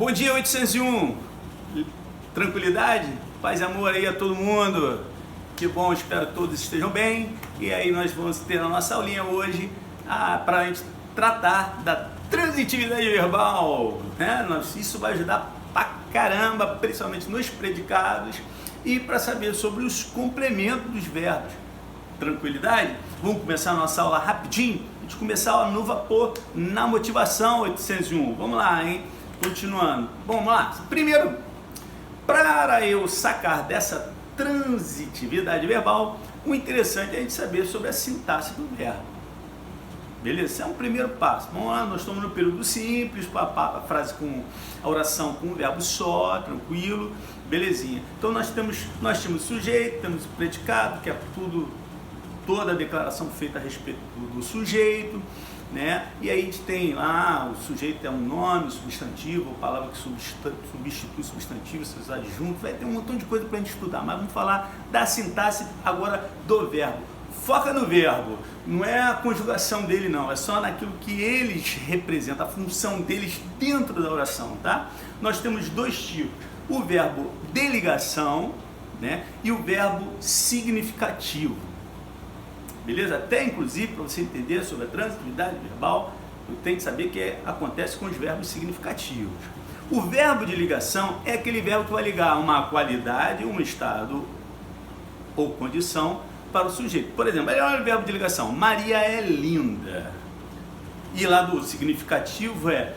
Bom dia, 801. Tranquilidade? Paz e amor aí a todo mundo. Que bom, espero que todos estejam bem. E aí nós vamos ter a nossa aulinha hoje para a gente tratar da transitividade verbal, né? Isso vai ajudar pra caramba, principalmente nos predicados, e para saber sobre os complementos dos verbos. Tranquilidade? Vamos começar a nossa aula rapidinho? A gente começar no vapor, na motivação 801. Vamos lá, hein? Continuando. Vamos lá. Primeiro, para eu sacar dessa transitividade verbal, o interessante é a gente saber sobre a sintaxe do verbo. Beleza? Esse é um primeiro passo. Vamos lá, nós estamos no período simples, a frase com a oração com o verbo só, tranquilo, belezinha. Então nós temos sujeito, temos o predicado, que é toda a declaração feita a respeito do sujeito, né? E aí a gente tem lá, o sujeito é um nome, substantivo, palavra que substitui substantivo, seus adjuntos, vai ter um montão de coisa para a gente estudar, mas vamos falar da sintaxe agora do verbo. Foca no verbo, não é a conjugação dele não, é só naquilo que eles representam, a função deles dentro da oração, tá? Nós temos dois tipos, o verbo de ligação, né? E o verbo significativo. Beleza? Até inclusive, para você entender sobre a transitividade verbal, eu tenho que saber que acontece com os verbos significativos. O verbo de ligação é aquele verbo que vai ligar uma qualidade, um estado ou condição para o sujeito. Por exemplo, olha o verbo de ligação, Maria é linda. E lá do significativo é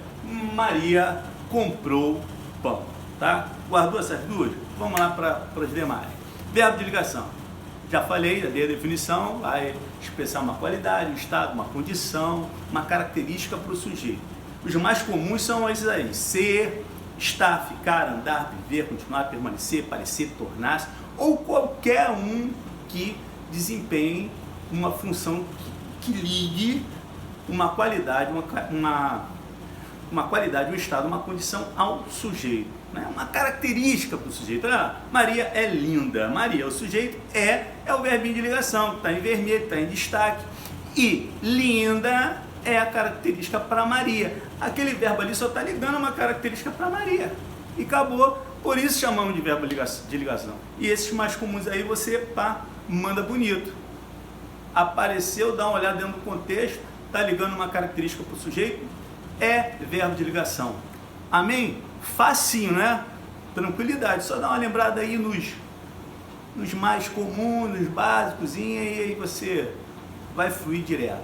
Maria comprou pão. Tá? Guardou essas duas? Vamos lá para as demais. Verbo de ligação. Já falei, já dei a definição, vai expressar uma qualidade, um estado, uma condição, uma característica para o sujeito. Os mais comuns são esses aí: ser, estar, ficar, andar, viver, continuar, permanecer, parecer, tornar-se, ou qualquer um que desempenhe uma função que ligue uma qualidade, uma qualidade, um estado, uma condição ao sujeito, né? Uma característica para o sujeito. Maria é linda. Maria, o sujeito é o verbinho de ligação, que está em vermelho, está em destaque. E linda é a característica para Maria. Aquele verbo ali só está ligando uma característica para Maria. E acabou. Por isso chamamos de verbo de ligação. E esses mais comuns aí você manda bonito. Apareceu, dá uma olhada dentro do contexto, está ligando uma característica para o sujeito, é verbo de ligação. Amém? Facinho, né? Tranquilidade. Só dá uma lembrada aí nos mais comuns, nos básicos, e aí você vai fluir direto.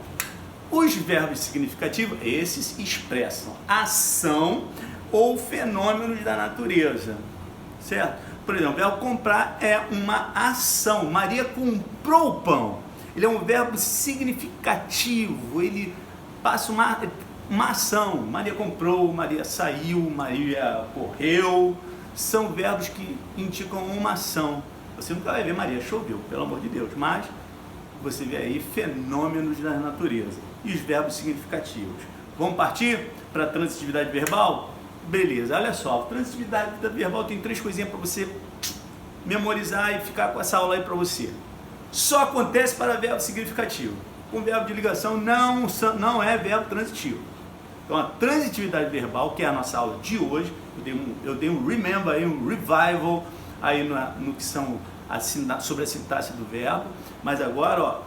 Os verbos significativos, esses expressam ação ou fenômenos da natureza, certo? Por exemplo, o verbo comprar é uma ação. Maria comprou o pão. Ele é um verbo significativo, ele passa uma ação. Maria comprou, Maria saiu, Maria correu. São verbos que indicam uma ação. Você nunca vai ver Maria choveu, pelo amor de Deus, mas você vê aí fenômenos da natureza. E os verbos significativos. Vamos partir para a transitividade verbal? Beleza, olha só, transitividade verbal tem 3 coisinhas para você memorizar e ficar com essa aula aí para você. Só acontece para verbo significativo. Com verbo de ligação não é verbo transitivo. Então a transitividade verbal, que é a nossa aula de hoje, eu dei um remember aí, um revival aí no que são sobre a sintaxe do verbo, mas agora,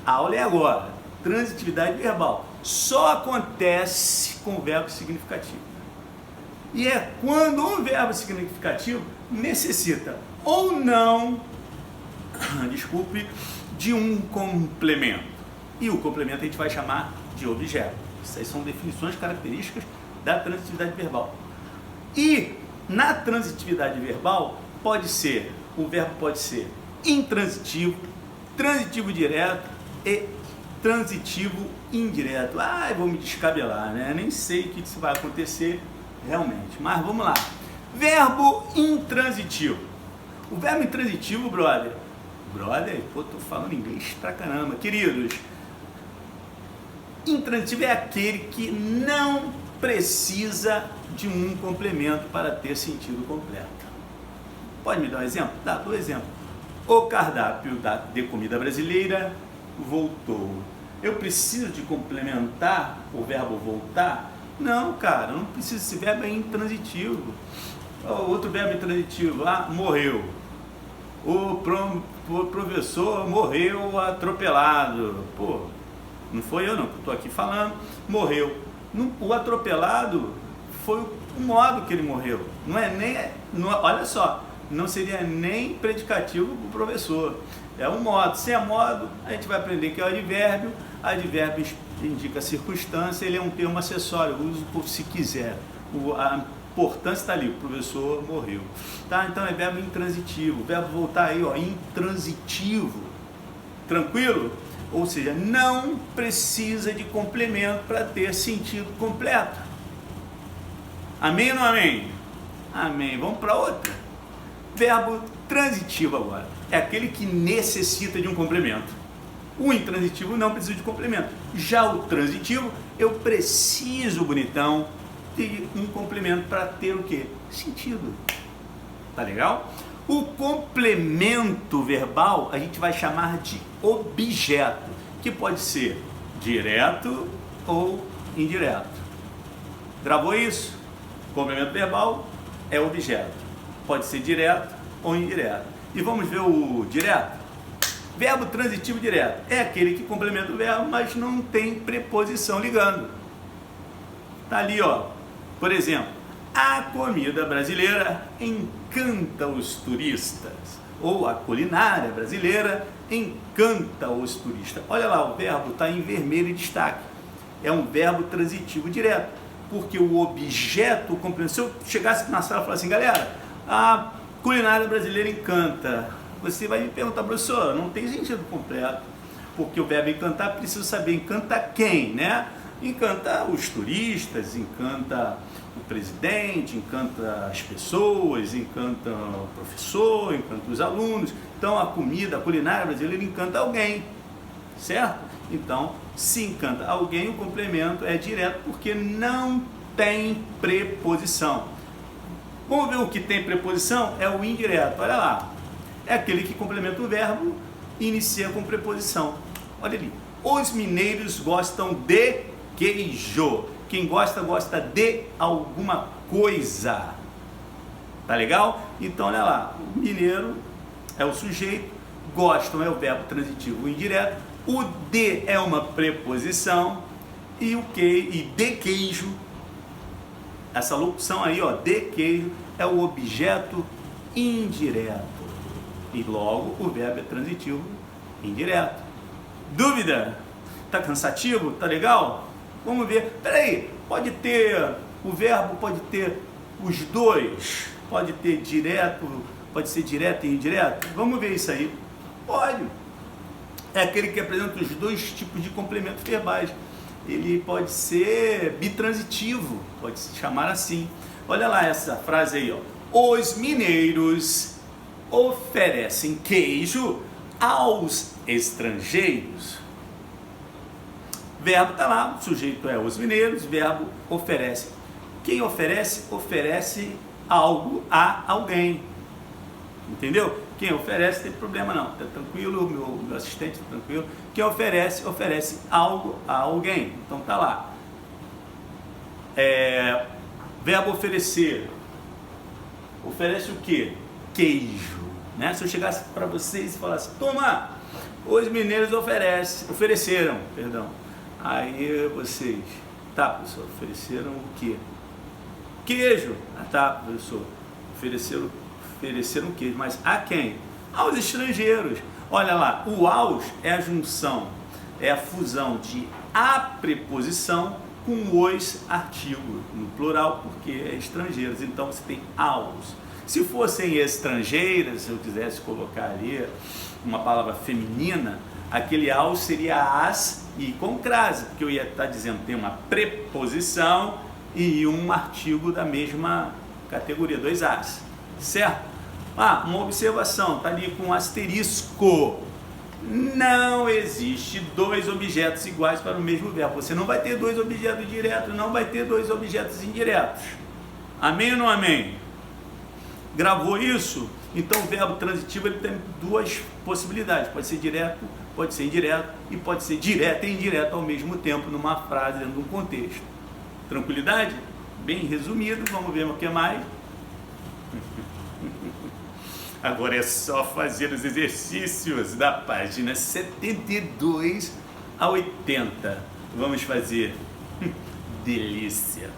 a aula é agora. Transitividade verbal só acontece com verbo significativo. E é quando um verbo significativo necessita ou não, de um complemento. E o complemento a gente vai chamar de objeto. Essas são definições características da transitividade verbal. E na transitividade verbal o verbo pode ser intransitivo, transitivo direto e transitivo indireto. Eu vou me descabelar, né? Nem sei o que isso vai acontecer realmente, mas vamos lá. Verbo intransitivo. O verbo intransitivo, brother, tô falando inglês pra caramba, queridos. Intransitivo é aquele que não precisa de um complemento para ter sentido completo. Pode me dar um exemplo? Dou exemplo. O cardápio de comida brasileira voltou. Eu preciso de complementar o verbo voltar Não, cara, não precisa. Esse verbo é intransitivo. Outro verbo intransitivo, morreu. O professor morreu atropelado. Pô, não foi eu não, que estou aqui falando. Morreu. O atropelado foi o modo que ele morreu. Não é nem... olha só, não seria nem predicativo para o professor. É um modo. Se é modo, a gente vai aprender que é o advérbio. Advérbio indica circunstância, ele é um termo acessório, uso se quiser. A importância está ali, o professor morreu. Tá? Então é verbo intransitivo. O verbo voltar aí, ó, intransitivo. Tranquilo? Ou seja, não precisa de complemento para ter sentido completo. Amém ou não amém? Amém. Vamos para outra. Verbo transitivo agora. É aquele que necessita de um complemento. O intransitivo não precisa de complemento. Já o transitivo, eu preciso, bonitão, de um complemento para ter o quê? Sentido. Tá legal? O complemento verbal a gente vai chamar de objeto, que pode ser direto ou indireto. Gravou isso? Complemento verbal é objeto. Pode ser direto ou indireto. E vamos ver o direto? Verbo transitivo direto é aquele que complementa o verbo, mas não tem preposição ligando. Tá ali, ó. Por exemplo, a comida brasileira encanta os turistas. Ou a culinária brasileira encanta os turistas. Olha lá, o verbo está em vermelho em destaque. É um verbo transitivo direto. Porque o objeto complementa. Se eu chegasse na sala e falasse assim, galera, a culinária brasileira encanta. Você vai me perguntar, professor, não tem sentido completo, porque o verbo encantar precisa saber encanta quem, né? Encanta os turistas, encanta o presidente, encanta as pessoas, encanta o professor, encanta os alunos. Então a comida, a culinária brasileira encanta alguém, certo? Então, se encanta alguém, o complemento é direto porque não tem preposição. Vamos ver o que tem preposição? É o indireto, olha lá. É aquele que complementa o verbo e inicia com preposição. Olha ali. Os mineiros gostam de queijo. Quem gosta, gosta de alguma coisa. Tá legal? Então, olha lá. O mineiro é o sujeito. Gostam é o verbo transitivo indireto. O de é uma preposição. E o que e de queijo. Essa locução aí, ó, de queijo, é o objeto indireto. E logo o verbo é transitivo indireto. Dúvida? Tá cansativo? Tá legal? Vamos ver. Peraí, pode ter, o verbo pode ter os dois? Pode ter direto, pode ser direto e indireto? Vamos ver isso aí. Pode. É aquele que apresenta os dois tipos de complementos verbais. Ele pode ser bitransitivo, pode se chamar assim. Olha lá essa frase aí, ó. Os mineiros oferecem queijo aos estrangeiros. Verbo está lá, o sujeito é os mineiros, verbo oferece. Quem oferece, oferece algo a alguém. Entendeu? Quem oferece tem problema não, tá tranquilo, meu assistente tá tranquilo. Quem oferece, oferece algo a alguém. Então tá lá. Verbo oferecer. Oferece o quê? Queijo, né? Se eu chegasse para vocês e falasse, toma, os mineiros ofereceram, aí vocês, tá, professor, ofereceram o quê? Queijo. Ah, tá, professor, ofereceram queijo, mas a quem? Aos estrangeiros. Olha lá, o aos é a junção, é a fusão de a preposição com os artigos, no plural, porque é estrangeiros, então você tem aos. Se fossem estrangeiras, se eu quisesse colocar ali uma palavra feminina, aquele aos seria as e com crase, porque eu ia estar dizendo tem uma preposição e um artigo da mesma categoria, dois as, certo? Uma observação, está ali com asterisco. Não existe dois objetos iguais para o mesmo verbo. Você não vai ter dois objetos diretos, não vai ter dois objetos indiretos. Amém ou não amém? Gravou isso? Então o verbo transitivo ele tem duas possibilidades. Pode ser direto, pode ser indireto e pode ser direto e indireto ao mesmo tempo numa frase, dentro de um contexto. Tranquilidade? Bem resumido, vamos ver o que mais. Agora é só fazer os exercícios da página 72 a 80. Vamos fazer. Delícia.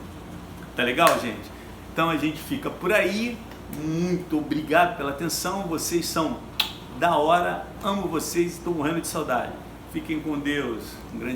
Tá legal, gente? Então a gente fica por aí. Muito obrigado pela atenção. Vocês são da hora. Amo vocês. Estou morrendo de saudade. Fiquem com Deus. Um grande